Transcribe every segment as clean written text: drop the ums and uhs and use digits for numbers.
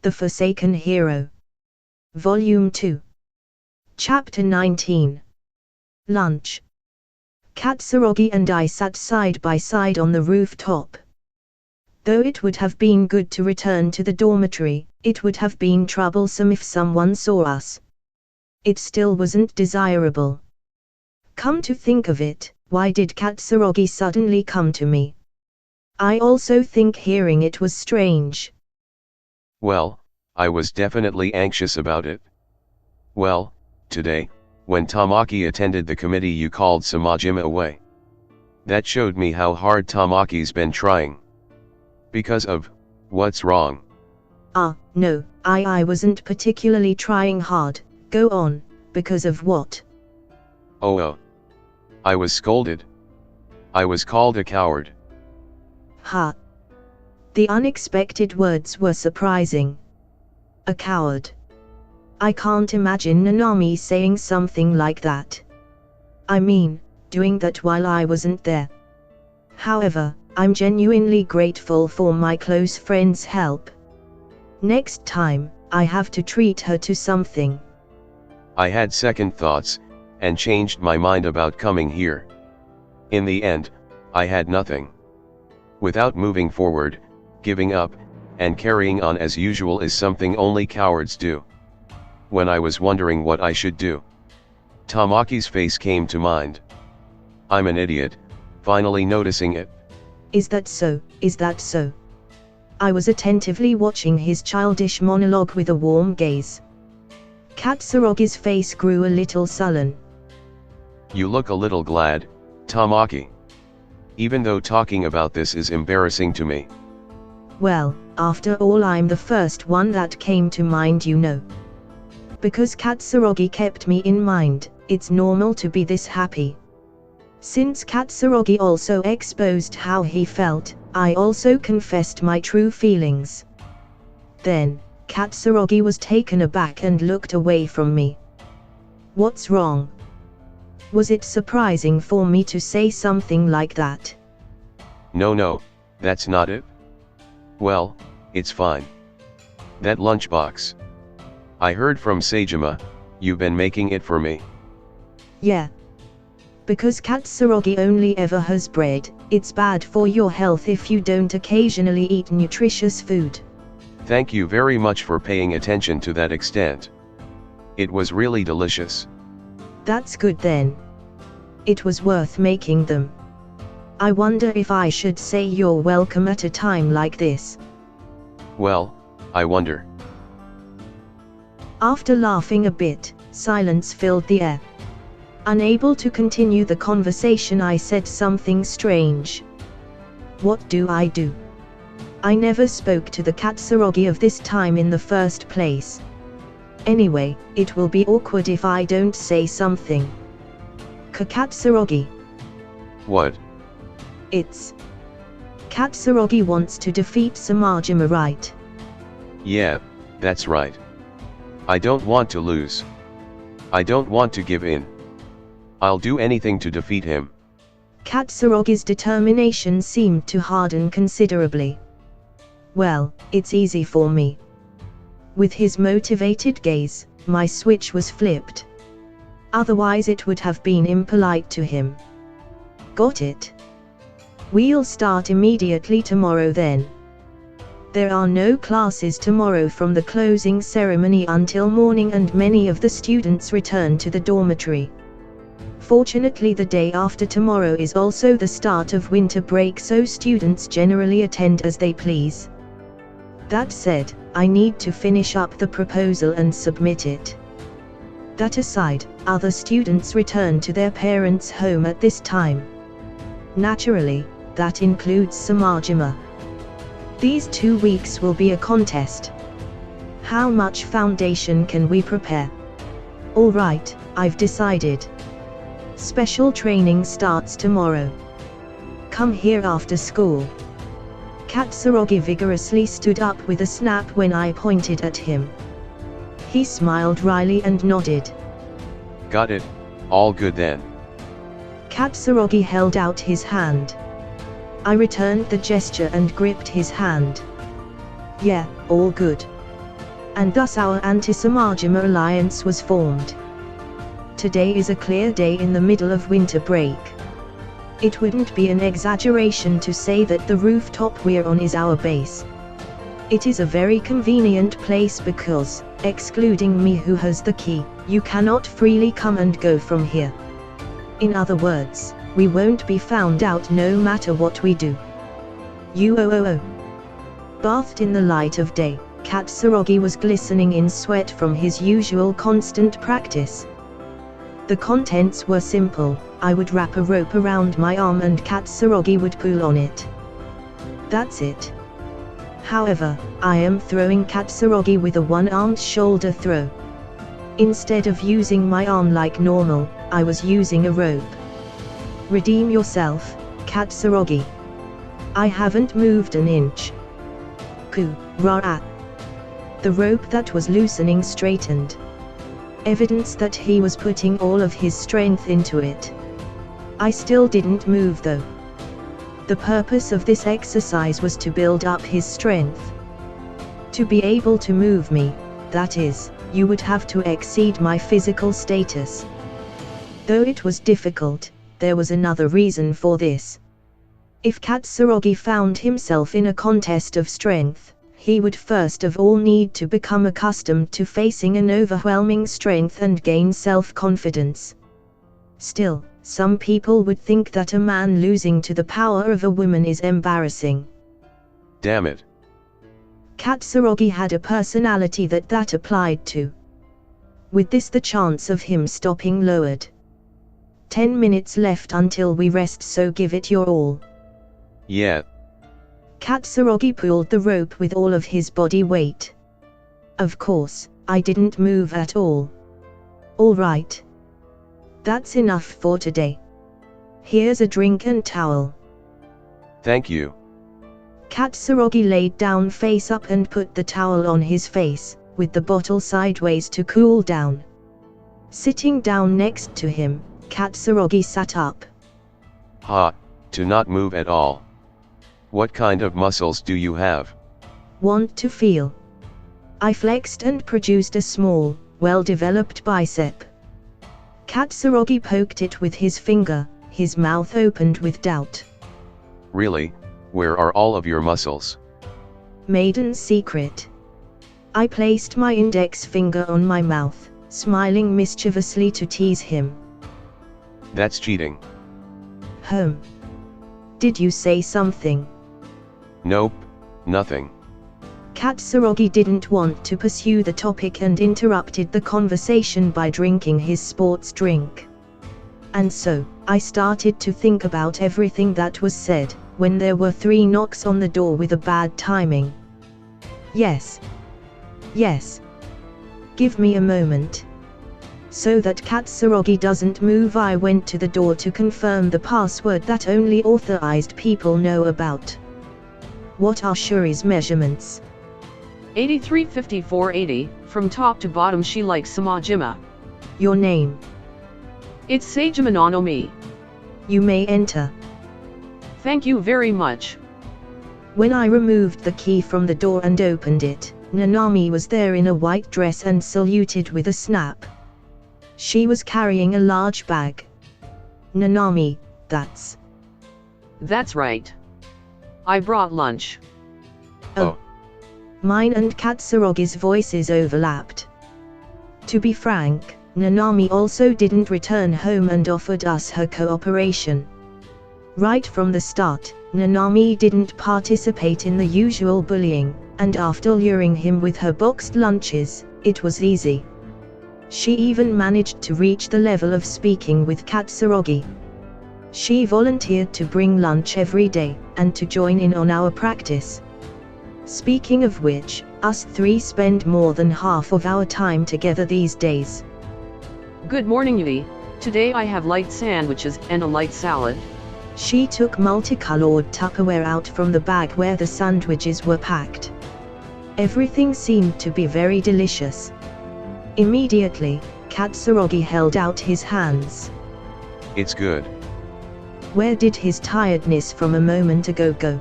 The Forsaken Hero. Volume 2. Chapter 19. Lunch. Katsurogi and I sat side by side on the rooftop. Though it would have been good to return to the dormitory, it would have been troublesome if someone saw us. It still wasn't desirable. Come to think of it, why did Katsurogi suddenly come to me? I also think hearing it was strange. Well, I was definitely anxious about it. Well, today, when Tamaki attended the committee you called Samajima away. That showed me how hard Tamaki's been trying. Because of, what's wrong? No, I wasn't particularly trying hard, go on, because of what? Oh. I was scolded. I was called a coward. Ha. The unexpected words were surprising. A coward. I can't imagine Nanami saying something like that. I mean, doing that while I wasn't there. However, I'm genuinely grateful for my close friend's help. Next time, I have to treat her to something. I had second thoughts, and changed my mind about coming here. In the end, I had nothing. Without moving forward, giving up, and carrying on as usual is something only cowards do. When I was wondering what I should do, Tamaki's face came to mind. I'm an idiot, finally noticing it. Is that so? Is that so? I was attentively watching his childish monologue with a warm gaze. Katsurogi's face grew a little sullen. You look a little glad, Tamaki. Even though talking about this is embarrassing to me. Well, after all I'm the first one that came to mind, you know. Because Katsurogi kept me in mind, it's normal to be this happy. Since Katsurogi also exposed how he felt, I also confessed my true feelings. Then, Katsurogi was taken aback and looked away from me. What's wrong? Was it surprising for me to say something like that? No, that's not it. Well, it's fine. That lunchbox. I heard from Seijima, you've been making it for me. Yeah. Because Katsurogi only ever has bread, it's bad for your health if you don't occasionally eat nutritious food. Thank you very much for paying attention to that extent. It was really delicious. That's good then. It was worth making them. I wonder if I should say you're welcome at a time like this. Well, I wonder. After laughing a bit, silence filled the air. Unable to continue the conversation, I said something strange. What do? I never spoke to the Katsurogi of this time in the first place. Anyway, it will be awkward if I don't say something. Katsurogi. What? It's... Katsurogi wants to defeat Samajima, right? Yeah, that's right. I don't want to lose. I don't want to give in. I'll do anything to defeat him. Katsurogi's determination seemed to harden considerably. Well, it's easy for me. With his motivated gaze, my switch was flipped. Otherwise it would have been impolite to him. Got it? We'll start immediately tomorrow then. There are no classes tomorrow from the closing ceremony until morning, and many of the students return to the dormitory. Fortunately, the day after tomorrow is also the start of winter break, so students generally attend as they please. That said, I need to finish up the proposal and submit it. That aside, other students return to their parents' home at this time. Naturally, that includes Samajima. These 2 weeks will be a contest. How much foundation can we prepare? All right, I've decided. Special training starts tomorrow. Come here after school. Katsurogi vigorously stood up with a snap when I pointed at him. He smiled wryly and nodded. Got it, all good then. Katsurogi held out his hand. I returned the gesture and gripped his hand. Yeah, all good. and thus our anti-Samajima alliance was formed. Today is a clear day in the middle of winter break. It wouldn't be an exaggeration to say that the rooftop we're on is our base. It is a very convenient place because, excluding me who has the key, you cannot freely come and go from here. In other words, we won't be found out no matter what we do. Bathed in the light of day, Katsurogi was glistening in sweat from his usual constant practice. The contents were simple. I would wrap a rope around my arm and Katsurogi would pull on it. That's it. However, I am throwing Katsurogi with a one-armed shoulder throw. Instead of using my arm like normal, I was using a rope. Redeem yourself, Katsurogi. I haven't moved an inch. Ku-ra-a. The rope that was loosening straightened. Evidence that he was putting all of his strength into it. I still didn't move though. The purpose of this exercise was to build up his strength. To be able to move me, that is, you would have to exceed my physical status. Though it was difficult, there was another reason for this. If Katsurogi found himself in a contest of strength, he would first of all need to become accustomed to facing an overwhelming strength and gain self-confidence. Still, some people would think that a man losing to the power of a woman is embarrassing. Damn it. Katsurogi had a personality that applied to. With this the chance of him stopping lowered. 10 minutes left until we rest, so give it your all. Yeah. Katsurogi pulled the rope with all of his body weight. Of course, I didn't move at all. All right. That's enough for today. Here's a drink and towel. Thank you. Katsurogi laid down face up and put the towel on his face, with the bottle sideways to cool down. Sitting down next to him, Katsurogi sat up. To not move at all. What kind of muscles do you have? Want to feel? I flexed and produced a small, well-developed bicep. Katsurogi poked it with his finger, his mouth opened with doubt. Really? Where are all of your muscles? Maiden secret. I placed my index finger on my mouth, smiling mischievously to tease him. That's cheating. Did you say something? Nope, nothing. Katsurogi didn't want to pursue the topic and interrupted the conversation by drinking his sports drink. And so, I started to think about everything that was said, when there were 3 knocks on the door with a bad timing. Yes. Give me a moment. So that Katsurogi doesn't move, I went to the door to confirm the password that only authorized people know about. What are Shuri's measurements? 83-54-80, from top to bottom she likes Samajima. Your name? It's Sajima Nanomi. You may enter. Thank you very much. When I removed the key from the door and opened it, Nanami was there in a white dress and saluted with a snap. She was carrying a large bag. Nanami, that's right. I brought lunch. Oh. Mine and Katsurogi's voices overlapped. To be frank, Nanami also didn't return home and offered us her cooperation. Right from the start, Nanami didn't participate in the usual bullying, and after luring him with her boxed lunches, it was easy. She even managed to reach the level of speaking with Katsurogi. She volunteered to bring lunch every day, and to join in on our practice. Speaking of which, us 3 spend more than half of our time together these days. Good morning, Yui. Today I have light sandwiches and a light salad. She took multicolored Tupperware out from the bag where the sandwiches were packed. Everything seemed to be very delicious. Immediately, Katsurogi held out his hands. It's good. Where did his tiredness from a moment ago go?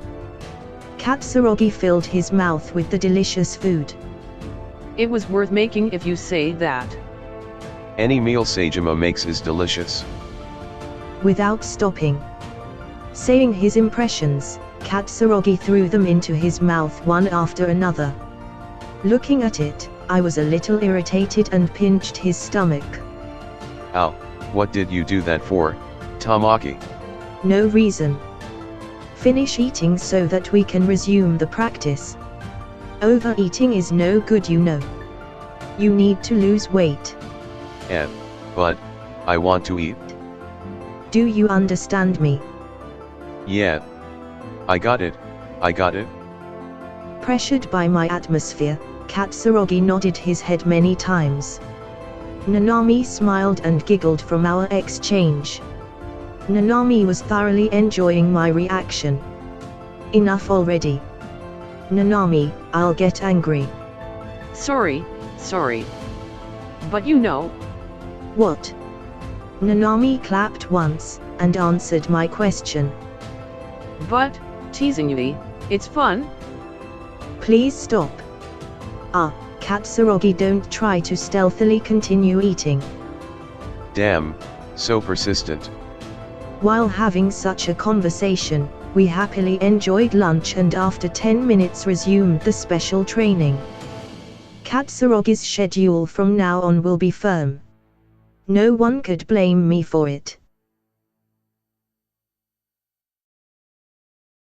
Katsurogi filled his mouth with the delicious food. It was worth making if you say that. Any meal Sajima makes is delicious. Without stopping. Saying his impressions, Katsurogi threw them into his mouth one after another. Looking at it, I was a little irritated and pinched his stomach. Ow, what did you do that for, Tamaki? No reason. Finish eating so that we can resume the practice. Overeating is no good, you know. You need to lose weight. But I want to eat. Do you understand me? Yeah. I got it. Pressured by my atmosphere, Katsurogi nodded his head many times. Nanami smiled and giggled from our exchange. Nanami was thoroughly enjoying my reaction. Enough already. Nanami, I'll get angry. Sorry. But you know. What? Nanami clapped once, and answered my question. But, teasing you, it's fun. Please stop. Katsurogi, don't try to stealthily continue eating. Damn, so persistent. While having such a conversation, we happily enjoyed lunch and after 10 minutes resumed the special training. Katsurogi's schedule from now on will be firm. No one could blame me for it.